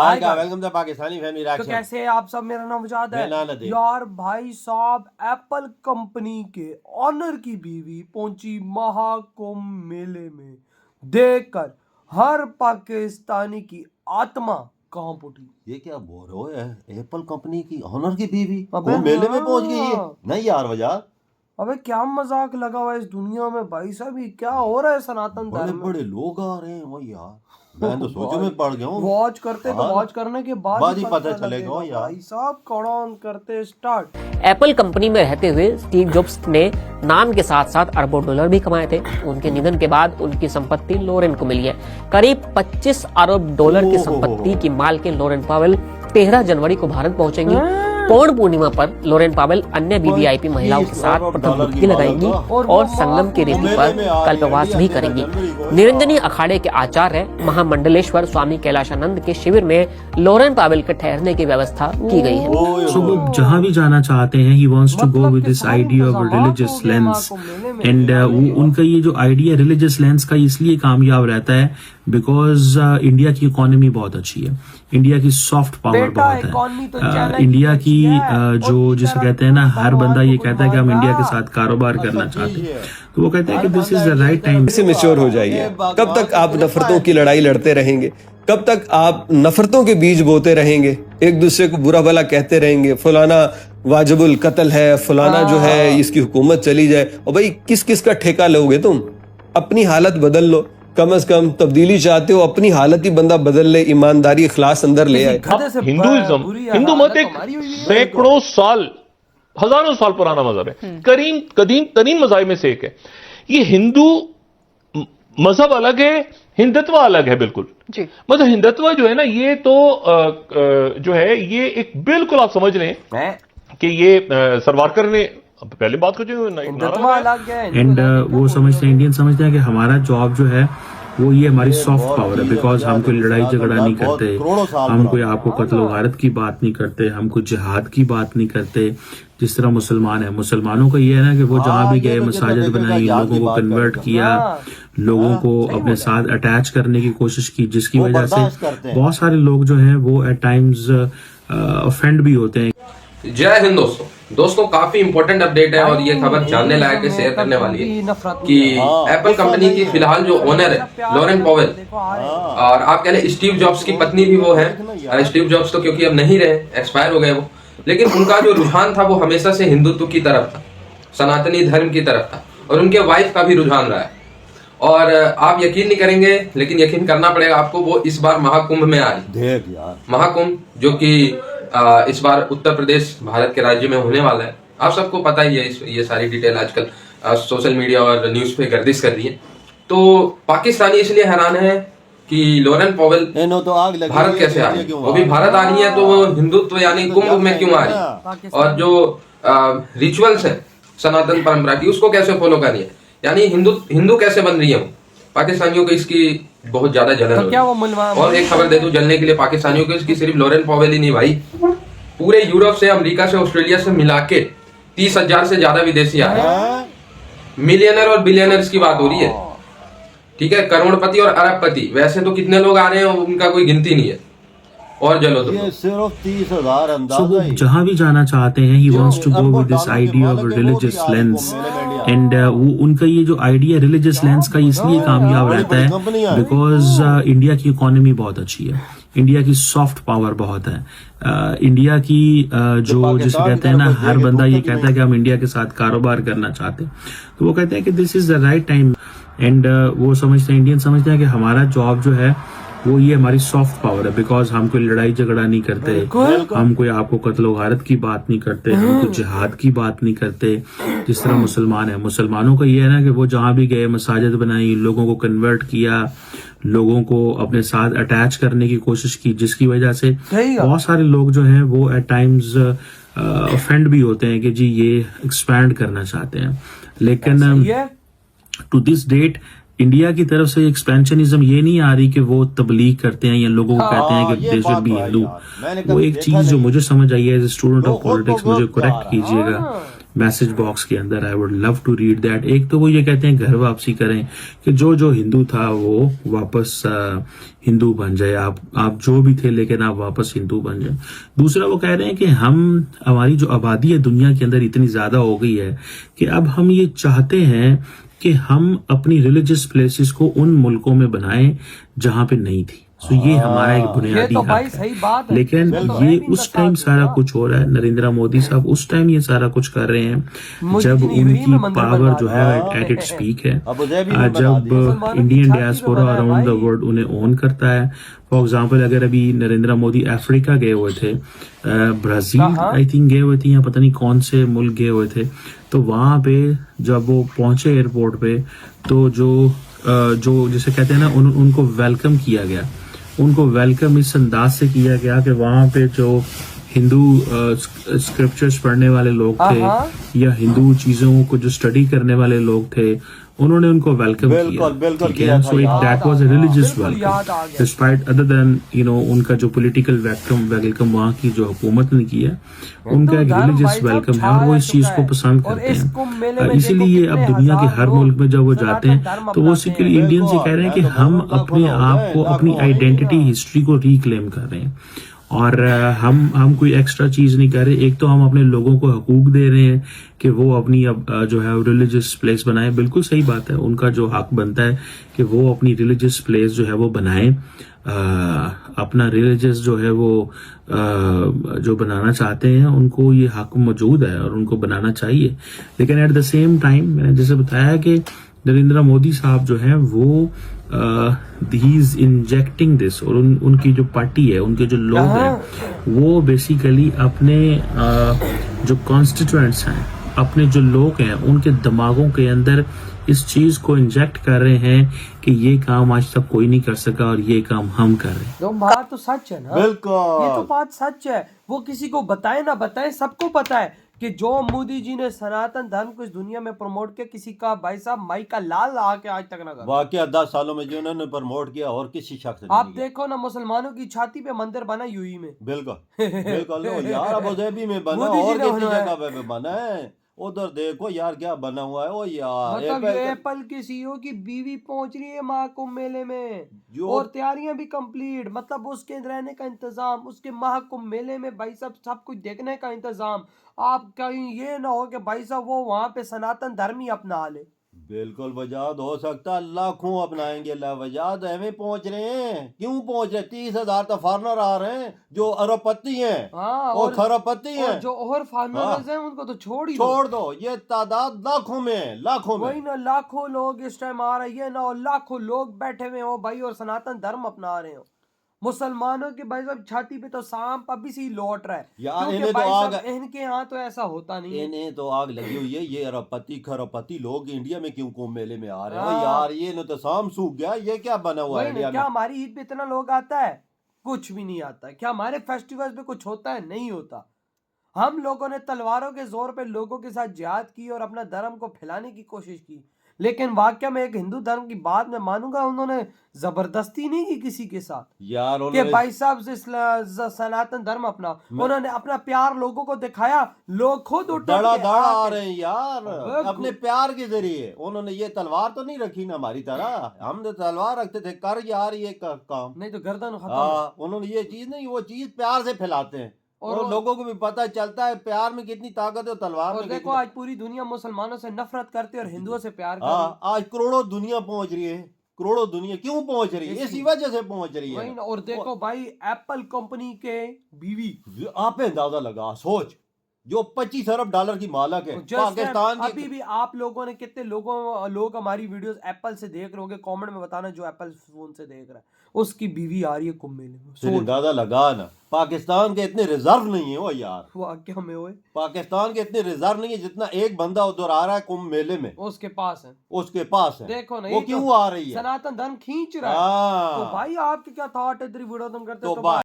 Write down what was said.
Welcome to Pakistani family reaction. तो कैसे हैं आप सब? मेरा नाम मुजाद है। यार भाई साहब, एप्पल कंपनी के ऑनर की बीवी पहुंची महाकुंभ मेले में। देखकर हर पाकिस्तानी की आत्मा कांप उठी। ये क्या बोल रहे हो? एप्पल कंपनी की ऑनर की बीवी अबे मेले में पहुंच गई है? हाँ। नहीं यार वजह। अबे क्या मजाक लगा हुआ है इस दुनिया में भाई साहब? ये क्या हो रहा है सनातन बड़े धर्म में? बड़े लोग आ रहे हैं वही यार। मैं तो सोचो में पड़ गया हूँ। वॉच करते तो वॉच करने के बाद ही पता चलेगा यार। भाई साहब कौन करते स्टार्ट। एप्पल कंपनी में रहते हुए स्टीव जॉब्स ने नाम के साथ साथ अरबों डॉलर भी कमाए थे। उनके निधन के बाद उनकी संपत्ति लॉरेन को मिली है। करीब 25 अरब डॉलर की संपत्ति की मालकिन लॉरेन पावेल 13 जनवरी को भारत पहुंचेंगी। पौष पूर्णिमा पर लॉरेन पावेल अन्य वीवीआईपी महिलाओं के साथ प्रथम डुबकी लगाएंगी और संगम की रेती पर कल्पवास भी करेंगी। निरंजनी अखाड़े के आचार्य महामंडलेश्वर स्वामी कैलाशानंद के शिविर में लॉरेन पावेल के ठहरने की व्यवस्था की गई है। So वो जहाँ भी जाना चाहते हैं, he wants to go with this idea of religious lens, and उनका ये जो आइडिया रिलीजियस लेंस का इसलिए कामयाब रहता है बिकॉज इंडिया की इकोनॉमी बहुत अच्छी है, इंडिया की सॉफ्ट पावर बहुत है, इंडिया की जो जिसे कहते हैं ना, हर बंदा ये कहता है कि हम इंडिया के साथ कारोबार करना चाहते हैं, तो वो कहते हैं कि this is the right time. से मैच्योर हो जाइए। कब तक आप नफरतों की लड़ाई लड़ते रहेंगे? कब तक आप नफरतों के बीज बोते रहेंगे? एक दूसरे को बुरा भला कहते रहेंगे, फलाना वाजिबुल कत्ल है, फलाना जो है इसकी हुकूमत चली जाए। और भाई किस किस का ठेका लोगे तुम? अपनी हालत बदल लो। कम से कम तब्दीली चाहते हो, अपनी हालत ही बंदा बदल ले, ईमानदारी इखलास अंदर ले आए। हिंदुइज्म, हिंदू मत एक सैकड़ों साल, हजारों साल पुराना मजहब है। कदीम तरीन मज़ाहिब में से एक है। ये हिंदू मजहब अलग है, हिंदुत्व अलग है बिल्कुल जी। मतलब हिंदुत्व जो है ना, ये तो जो है ये एक बिल्कुल आप समझ लें कि ये सरवारकर ने पहले बात कर एंड वो समझते हैं, इंडियन समझते हैं कि हमारा जॉब जो है वो ये हमारी सॉफ्ट पावर है, बिकॉज हम कोई लड़ाई झगड़ा नहीं करते, हम कोई आपको कत्ल गारत की बात नहीं करते, हम कोई जिहाद की बात नहीं करते। जिस तरह मुसलमान है, मुसलमानों का ये है ना कि वो जहाँ भी गए मसाजिद बनाई, लोगों को कन्वर्ट किया, लोगों को अपने साथ अटैच करने की कोशिश की, जिसकी वजह से बहुत सारे लोग जो हैं वो एट टाइम्स ऑफेंड भी होते हैं। जय हिंद दोस्तों, काफी इंपॉर्टेंट अपडेट है और ये खबर जानने लायक है, शेयर करने वाली है कि एप्पल कंपनी की फिलहाल जो ओनर है लॉरेन पावेल, और आप कह लें स्टीव जॉब्स की पत्नी भी वो है। स्टीव जॉब्स तो क्योंकि अब नहीं रहे, एक्सपायर हो गए वो, लेकिन उनका जो रुझान था वो हमेशा से हिंदुत्व की तरफ था, सनातनी धर्म की तरफ था, और उनके वाइफ का भी रुझान रहा है। और आप यकीन नहीं करेंगे, लेकिन यकीन करना पड़ेगा आपको, वो इस बार महाकुंभ में आ रही। महाकुंभ जो कि इस बार उत्तर प्रदेश भारत के राज्य में होने वाला है। आप सबको पता ही है, ये सारी डिटेल आजकल सोशल मीडिया और न्यूज पे गर्दिश कर रही है। तो पाकिस्तानी इसलिए हैरान है कि लॉरेन पावेल भारत कैसे आ रही है, वो भी भारत आ रही है, तो वो हिंदुत्व यानी कुंभ में क्यों आ रही है, और जो रिचुअल्स है सनातन परंपरा की उसको कैसे फॉलो कर रही है, यानी हिंदू कैसे बन रही है वो। पाकिस्तानियों को इसकी बहुत ज्यादा जलन तो क्या वो और एक खबर दे दूं जलने के लिए पाकिस्तानियों को, इसकी सिर्फ लॉरेन पावेल ही नहीं भाई, पूरे यूरोप से, अमेरिका से, ऑस्ट्रेलिया से मिला के 30,000 से ज्यादा विदेशी आ रहे हैं। मिलियनर और बिलियनर्स की बात हो रही है, ठीक है, करोड़पति और अरबपति। वैसे तो कितने लोग आ रहे हैं उनका कोई गिनती नहीं है। और चलो तो ये सिर्फ 30,000 So वो जहाँ भी जाना चाहते हैं, he wants to go with this idea of religious lens, and वो उनका ये जो आइडिया रिलीजियस लेंस का इसलिए कामयाब रहता है बिकॉज इंडिया की इकोनॉमी बहुत अच्छी है, इंडिया की सॉफ्ट पावर बहुत है, इंडिया की जो जिसे कहते हैं ना, हर बंदा ये कहता है कि हम इंडिया के साथ कारोबार करना चाहते हैं, तो वो कहते हैं कि this is the right time. And वो समझते हैं, इंडियन समझते हैं कि हमारा जॉब जो है वो ये हमारी सॉफ्ट पावर है, बिकॉज हम कोई लड़ाई झगड़ा नहीं करते, हम कोई आपको कत्ल गारत की बात नहीं करते, हम कोई जिहाद की बात नहीं करते। जिस तरह मुसलमान है, मुसलमानों का ये है ना कि वो जहाँ भी गए मसाजिद बनाई, लोगों को कन्वर्ट किया, लोगों को अपने साथ अटैच करने की कोशिश की, जिसकी वजह से बहुत सारे लोग जो हैं वो एट टाइम्स ऑफेंड भी होते हैं कि जी ये एक्सपैंड करना चाहते हैं। लेकिन टू दिस डेट इंडिया की तरफ से एक्सपेंशनिज्म ये नहीं आ रही कि वो तबलीग करते हैं या लोगों को कहते हैं कि दे शुड बी हिंदू। वो एक चीज जो मुझे समझ आई है as a student of politics, मुझे करेक्ट कीजिएगा, मैसेज बॉक्स के अंदर। I would love to read that. एक तो वो ये कहते हैं घर वापसी करें, कि जो जो हिंदू था वो वापस हिंदू बन जाए, आप जो भी थे लेकिन आप वापस हिंदू बन जाए। दूसरा वो कह रहे हैं कि हमारी जो आबादी है दुनिया के अंदर इतनी ज्यादा हो गई है कि अब हम ये चाहते हैं कि हम अपनी रिलीजियस प्लेसेस को उन मुल्कों में बनाएं जहां पे नहीं थी। सो ये हमारा एक बुनियादी तो हक है। लेकिन ये उस टाइम सारा कुछ हो रहा है, नरेंद्र मोदी साहब उस टाइम ये सारा कुछ कर रहे हैं जब उनकी पावर जो है एट इट्स पीक है, जब Indian diaspora around the world उन्हें ओन करता है। फॉर एग्जाम्पल अगर अभी नरेंद्र मोदी अफ्रीका गए हुए थे, ब्राजील आई थिंक गए हुए थे या पता नहीं कौन से मुल्क गए हुए थे, तो वहां पे जब वो पहुंचे एयरपोर्ट पे तो जो जिसे कहते हैं ना उनको वेलकम किया गया। उनको वेलकम इस अंदाज से किया गया कि वहां पे जो हिंदू स्क्रिप्चर्स पढ़ने वाले लोग थे या हिंदू चीजों को जो स्टडी करने वाले लोग थे, उन्होंने उनको वेलकम किया। So that was a religious welcome, despite other than उनका जो पॉलिटिकल वेलकम वहाँ की जो हुकूमत ने किया, उनका एक रिलीजियस वेलकम है और वो इस चीज को पसंद करते हैं। इसीलिए अब दुनिया के हर मुल्क में जब वो जाते हैं तो वो सिर्फ इंडियन से कह रहे हैं कि हम अपने आप को, अपनी आइडेंटिटी, हिस्ट्री को रिक्लेम कर रहे हैं और हम कोई एक्स्ट्रा चीज नहीं कर रहे। एक तो हम अपने लोगों को हकूक दे रहे हैं कि वो अपनी अब जो है रिलीजियस प्लेस बनाए। बिल्कुल सही बात है, उनका जो हक बनता है कि वो अपनी रिलीजियस प्लेस जो है वो बनाए, अपना रिलीजियस जो है वो जो बनाना चाहते हैं उनको ये हक मौजूद है और उनको बनाना चाहिए। लेकिन एट द सेम टाइम मैंने जैसे बताया कि नरेंद्र मोदी साहब जो है वो ही इज इंजेक्टिंग दिस, और उनकी जो पार्टी है, उनके जो लोग हैं, वो बेसिकली अपने जो कॉन्स्टिट्यूएंट्स हैं, अपने जो लोग हैं, उनके दिमागों के अंदर इस चीज को इंजेक्ट कर रहे हैं कि ये काम आज तक कोई नहीं कर सका और ये काम हम कर रहे हैं। तो बात तो सच है ना, बिल्कुल ये तो बात सच है। वो किसी को बताए ना बताए, सबको पता है कि जो मोदी जी ने सनातन धर्म को इस दुनिया में प्रमोट किया, किसी का भाई साहब माई का लाल आके आज तक ना कर। वाकई 10 सालों में जो उन्होंने प्रमोट किया और किसी शख्स ने आप देखो ना, मुसलमानों की छाती पे मंदिर बना यूएई में। बिल्कुल बिल्कुल यार, अबू धाबी में बना और किसी जगह पे बना है, उधर देखो यार क्या बना हुआ है। ओ यार मतलब एप्पल के सीईओ की बीवी पहुंच रही है महाकुंभ मेले में और तैयारियां भी कंप्लीट, मतलब उसके रहने का इंतजाम, उसके महाकुंभ मेले में भाई साहब सब कुछ देखने का इंतजाम। आप कहीं ये ना हो कि भाई साहब वो वहां पे सनातन धर्म ही अपना ले। बिल्कुल वजाद हो सकता, लाखों अपनाएंगे। वजाद हमें पहुंच रहे हैं, क्यों पहुंच रहे? 30,000 तो फॉरनर आ रहे हैं जो अरबपति हैं और खरबपति हैं, जो और फॉरनर्स हैं उनको तो छोड़ दो। ये तादाद लाखों में, लाखों में वही ना, लाखों लोग इस टाइम आ रहे हैं ना, और लाखों लोग बैठे हुए हो भाई और सनातन धर्म अपना रहे हो। मुसलमानों के भाई साहब छाती पे तो सांप अभी से ही लौट रहा है यार। इन्हें तो आग, इनके यहाँ तो ऐसा होता नहीं है, इन्हें तो आग लगी हुई है। ये अरबपति खरबपति लोग इंडिया में क्यों कुंभ मेले में आ रहे हैं यार? ये न तो शाम सूख गया, ये क्या बना हुआ है इंडिया में? क्या हमारी ईद पे इतना लोग आता है? कुछ भी नहीं आता। क्या हमारे फेस्टिवल पे कुछ होता है? नहीं होता। हम लोगों ने तलवारों के जोर पे लोगों के साथ जिहाद की और अपना धर्म को फैलाने की कोशिश की, लेकिन वाकया में एक हिंदू धर्म की बात मैं मानूंगा, उन्होंने जबरदस्ती नहीं की किसी के साथ यार कि भाई साहब से सनातन धर्म अपना। उन्होंने अपना प्यार लोगों को दिखाया, लोग खुद दड़ा आ रहे हैं यार अपने प्यार के जरिए। उन्होंने ये तलवार तो नहीं रखी ना हमारी तरह, हम तो तलवार रखते थे कर यार ये काम, नहीं तो गर्दन खत्म। उन्होंने ये चीज नहीं, वो चीज प्यार से फैलाते हैं और लोगों को भी पता चलता है प्यार में कितनी ताकत है, तलवार में। देखो आज पूरी दुनिया मुसलमानों से नफरत करती है और हिंदुओं से प्यार करती है। आज करोड़ों दुनिया पहुंच रही है, करोड़ों दुनिया क्यों पहुंच रही है? इसी वजह से पहुंच रही है। और देखो भाई एप्पल कंपनी के बीवी, आप अंदाजा लगा, सोच, जो 25 अरब डॉलर की मालक है पाकिस्तान की। अभी भी आप लोगों ने कितने लोग हमारी वीडियोस एप्पल से देख रहे होंगे, कमेंट में बताना जो एप्पल फोन से देख रहा है उसकी बीवी आ रही है कुंभ मेले में। अंदाजा लगा ना, पाकिस्तान के इतने रिजर्व नहीं है वो यार। वाकई में हुए पाकिस्तान के इतने रिजर्व नहीं है जितना एक बंदा उधर आ रहा है कुंभ मेले में, उसके पास है, उसके पास है। देखो ना वो क्यों आ रही है? सनातन धर्म खींच रहा है। तो भाई आपके क्या थॉट है? वीडियो तुम करते तो